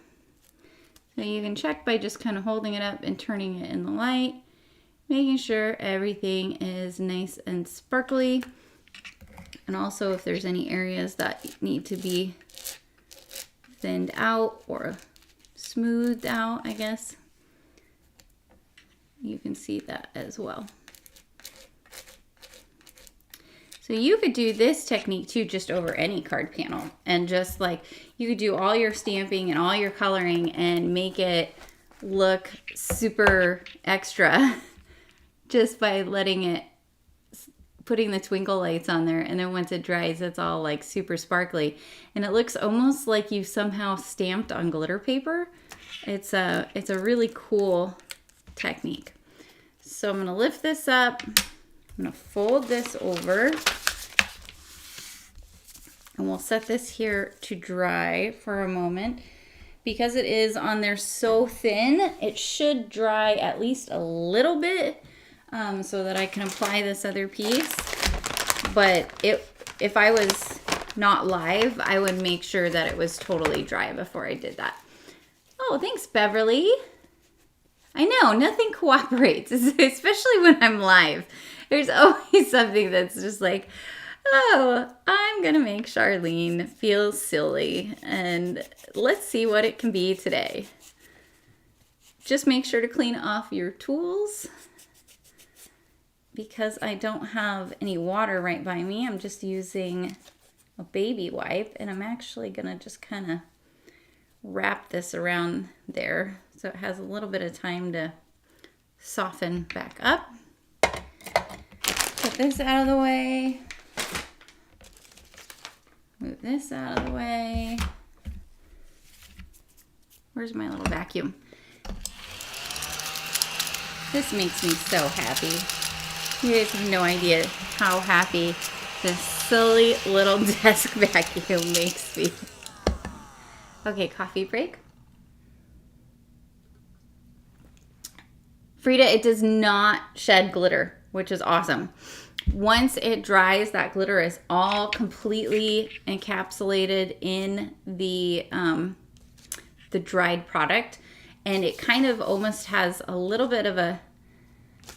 So you can check by just kind of holding it up and turning it in the light, making sure everything is nice and sparkly. And also if there's any areas that need to be thinned out or smoothed out, I guess, you can see that as well. So you could do this technique too, just over any card panel, and just like you could do all your stamping and all your coloring and make it look super extra just by letting it, putting the twinkle lights on there, and then once it dries, it's all like super sparkly, and it looks almost like you somehow stamped on glitter paper. It's a really cool technique. So I'm gonna lift this up. I'm gonna fold this over, and we'll set this here to dry for a moment. Because it is on there so thin, it should dry at least a little bit so that I can apply this other piece. But if I was not live, I would make sure that it was totally dry before I did that. Oh, thanks, Beverly. I know, nothing cooperates, especially when I'm live. There's always something that's just like, oh, I'm gonna make Charlene feel silly, and let's see what it can be today. Just make sure to clean off your tools because I don't have any water right by me. I'm just using a baby wipe, and I'm actually gonna just kind of wrap this around there so it has a little bit of time to soften back up. Put this out of the way. Move this out of the way. Where's my little vacuum? This makes me so happy. You guys have no idea how happy this silly little desk vacuum makes me. Okay, coffee break. Frida, it does not shed glitter, which is awesome. Once it dries, that glitter is all completely encapsulated in the dried product, and it kind of almost has a little bit of a,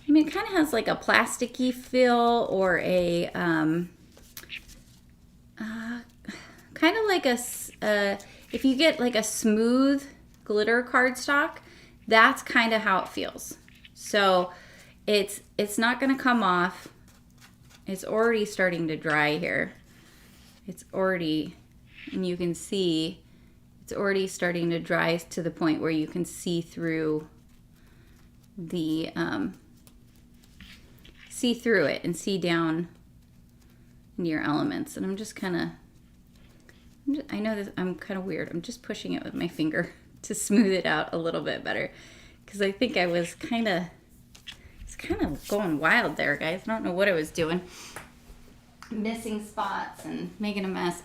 I mean, it kind of has like a plasticky feel, or a kind of like a if you get like a smooth glitter cardstock, that's kind of how it feels. So it's not going to come off. It's already starting to dry here. It's already, and you can see it's already starting to dry to the point where you can see through the see through it and see down in your elements. And I'm just kind of, I know this, I'm kind of weird. I'm just pushing it with my finger to smooth it out a little bit better, because I think I was kind of going wild there, guys. I don't know what I was doing. Missing spots and making a mess.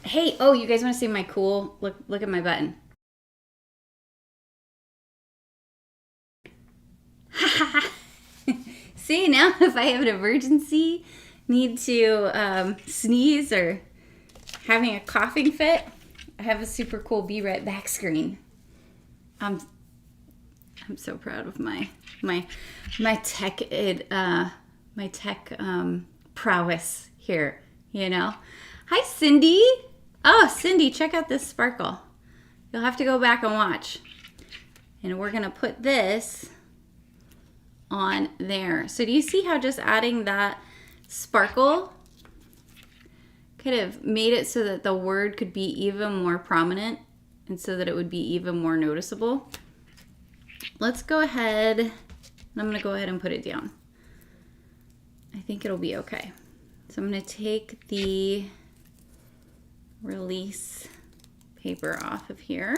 Hey, oh, you guys want to see my cool, look at my button. See, now if I have an emergency, need to sneeze, or having a coughing fit, I have a super cool be right back screen. I'm so proud of my tech prowess here, you know. Hi, Cindy. Oh, Cindy, check out this sparkle. You'll have to go back and watch. And we're gonna put this on there. So do you see how just adding that sparkle kind of made it so that the word could be even more prominent, and so that it would be even more noticeable? Let's go ahead, and I'm gonna go ahead and put it down. I think it'll be okay. So I'm gonna take the release paper off of here.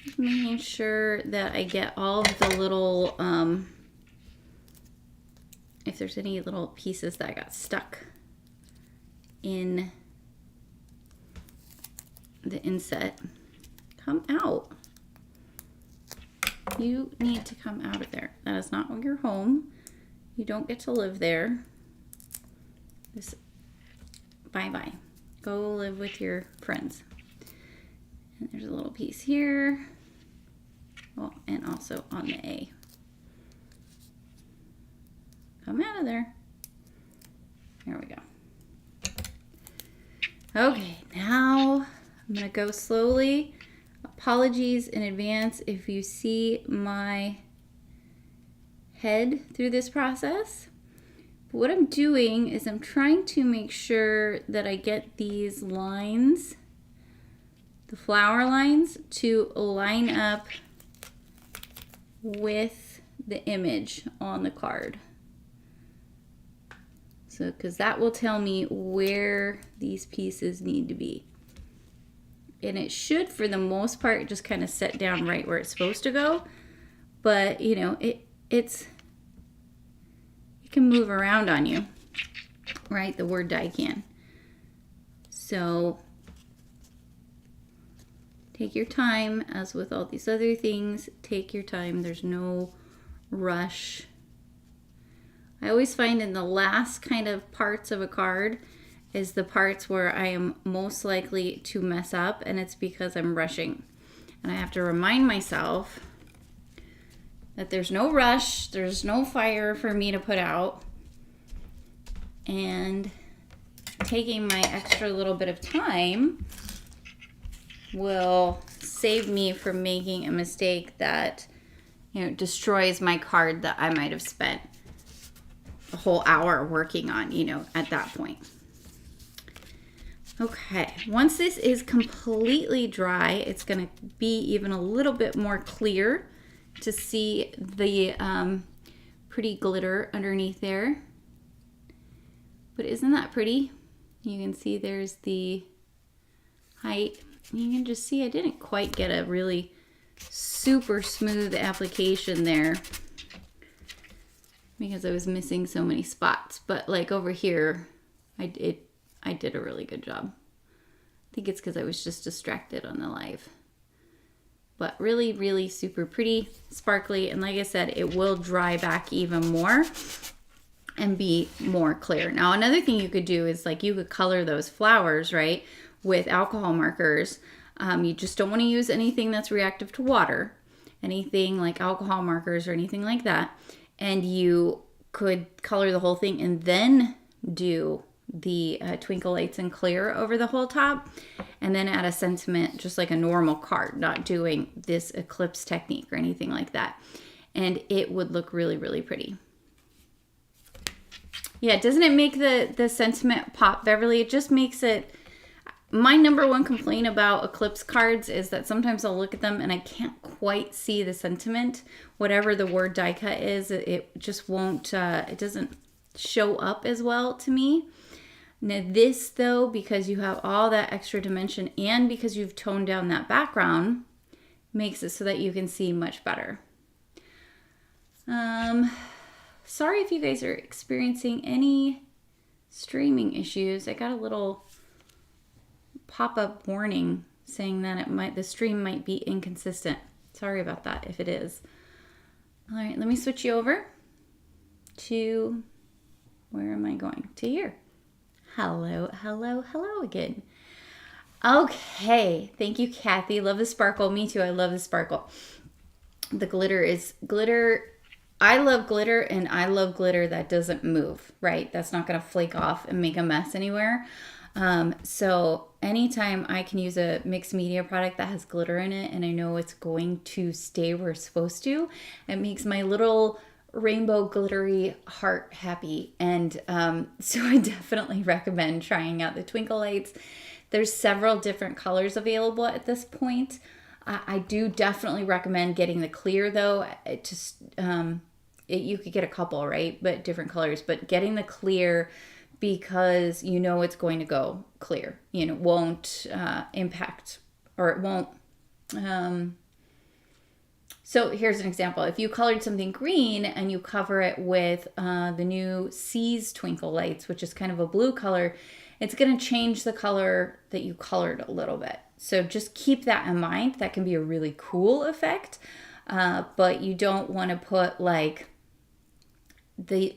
Just making sure that I get all of the little, if there's any little pieces that got stuck in the inset, come out. You need to come out of there. That is not your home. You don't get to live there. Just bye-bye. Go live with your friends. And there's a little piece here. Oh, and also on the A. Come out of there. There we go. Okay, now I'm gonna go slowly. Apologies in advance if you see my head through this process. But what I'm doing is I'm trying to make sure that I get these lines, the flower lines, to line up with the image on the card. So, because that will tell me where these pieces need to be. And it should, for the most part, just kind of set down right where it's supposed to go. But, you know, it can move around on you, right? The word die can. So, take your time, as with all these other things. Take your time. There's no rush. I always find in the last kind of parts of a card is the parts where I am most likely to mess up, and it's because I'm rushing. And I have to remind myself that there's no rush, there's no fire for me to put out, and taking my extra little bit of time will save me from making a mistake that, you know, destroys my card that I might have spent a whole hour working on, you know, at that point. Okay, once this is completely dry, it's going to be even a little bit more clear to see the pretty glitter underneath there. But isn't that pretty? You can see there's the height. You can just see I didn't quite get a really super smooth application there because I was missing so many spots. But like over here, I did a really good job. I think it's because I was just distracted on the live. But really, really super pretty, sparkly. And like I said, it will dry back even more and be more clear. Now, another thing you could do is like you could color those flowers, right, with alcohol markers. You just don't want to use anything that's reactive to water, anything like alcohol markers or anything like that. And you could color the whole thing and then do the Twinkle lights in clear over the whole top, and then add a sentiment just like a normal card, not doing this Eclipse technique or anything like that. And it would look really, really pretty. Yeah, doesn't it make the sentiment pop, Beverly? It just makes it... My number one complaint about Eclipse cards is that sometimes I'll look at them and I can't quite see the sentiment. Whatever the word die cut is, it just won't, it doesn't show up as well to me. Now this though, because you have all that extra dimension and because you've toned down that background, makes it so that you can see much better. Sorry if you guys are experiencing any streaming issues. I got a little pop-up warning saying that the stream might be inconsistent. Sorry about that if it is. All right, let me switch you over to, where am I going? To here. Hello, hello, hello again. Okay, thank you, Kathy. Love the sparkle. Me too, I love the sparkle. The glitter is glitter. I love glitter, and I love glitter that doesn't move, right? That's not gonna flake off and make a mess anywhere. So anytime I can use a mixed media product that has glitter in it and I know it's going to stay where it's supposed to, it makes my little rainbow glittery heart happy. And so I definitely recommend trying out the Twinkle lights. There's several different colors available at this point. I do definitely recommend getting the clear though. You could get a couple, right? But different colors, but getting the clear because you know it's going to go clear. You know, won't impact, or it won't. So here's an example. If you colored something green and you cover it with the new C's Twinkle lights, which is kind of a blue color, it's going to change the color that you colored a little bit. So just keep that in mind. That can be a really cool effect. but you don't want to put like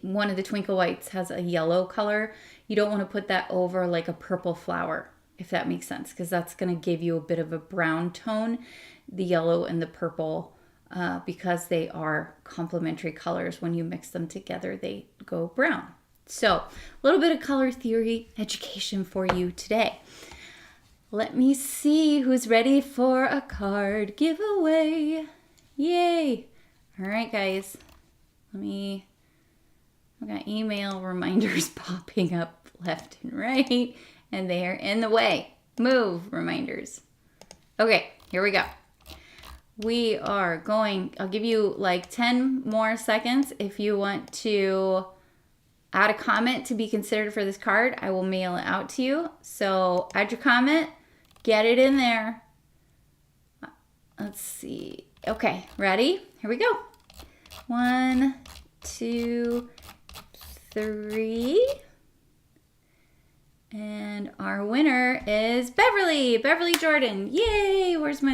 one of the Twinkle Whites has a yellow color. You don't want to put that over like a purple flower, if that makes sense, because that's going to give you a bit of a brown tone, the yellow and the purple, because they are complementary colors. When you mix them together, they go brown. So a little bit of color theory education for you today. Let me see who's ready for a card giveaway. Yay. All right, guys. I've got email reminders popping up left and right, and they are in the way. Move reminders. Okay, here we go. We are going, I'll give you like 10 more seconds. If you want to add a comment to be considered for this card, I will mail it out to you. So add your comment, get it in there. Let's see. Okay, ready? Here we go. 1, 2, 3. And our winner is Beverly Jordan. Yay! Where's my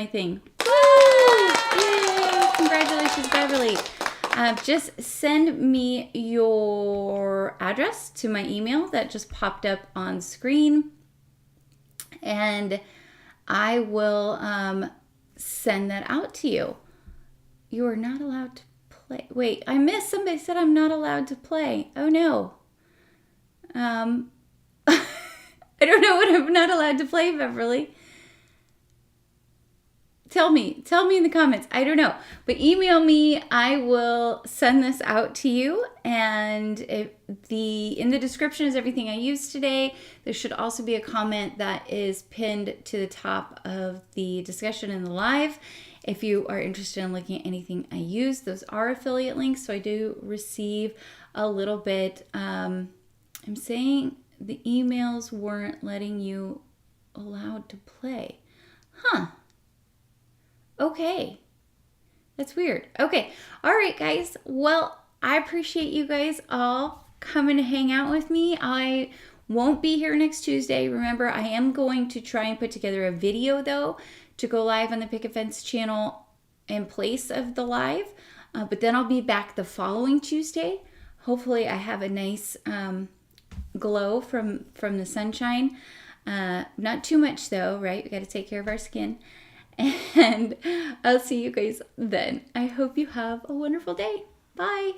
thing? Woo! Yay! Congratulations, Beverly. Just send me your address to my email that just popped up on screen, and I will send that out to you. You are not allowed to play. Wait, I missed. Somebody said I'm not allowed to play. Oh no. I don't know what I'm not allowed to play, Beverly. Tell me in the comments. I don't know. But email me. I will send this out to you. And in the description is everything I used today. There should also be a comment that is pinned to the top of the discussion in the live. If you are interested in looking at anything I use, those are affiliate links. So I do receive a little bit. I'm saying the emails weren't letting you allowed to play. Huh. Okay. That's weird. Okay. All right, guys. Well, I appreciate you guys all coming to hang out with me. I won't be here next Tuesday. Remember, I am going to try and put together a video, though, to go live on the Picket Fence channel in place of the live. But then I'll be back the following Tuesday. Hopefully, I have a nice glow from the sunshine. Not too much, though, right? We got to take care of our skin. And I'll see you guys then. I hope you have a wonderful day. Bye.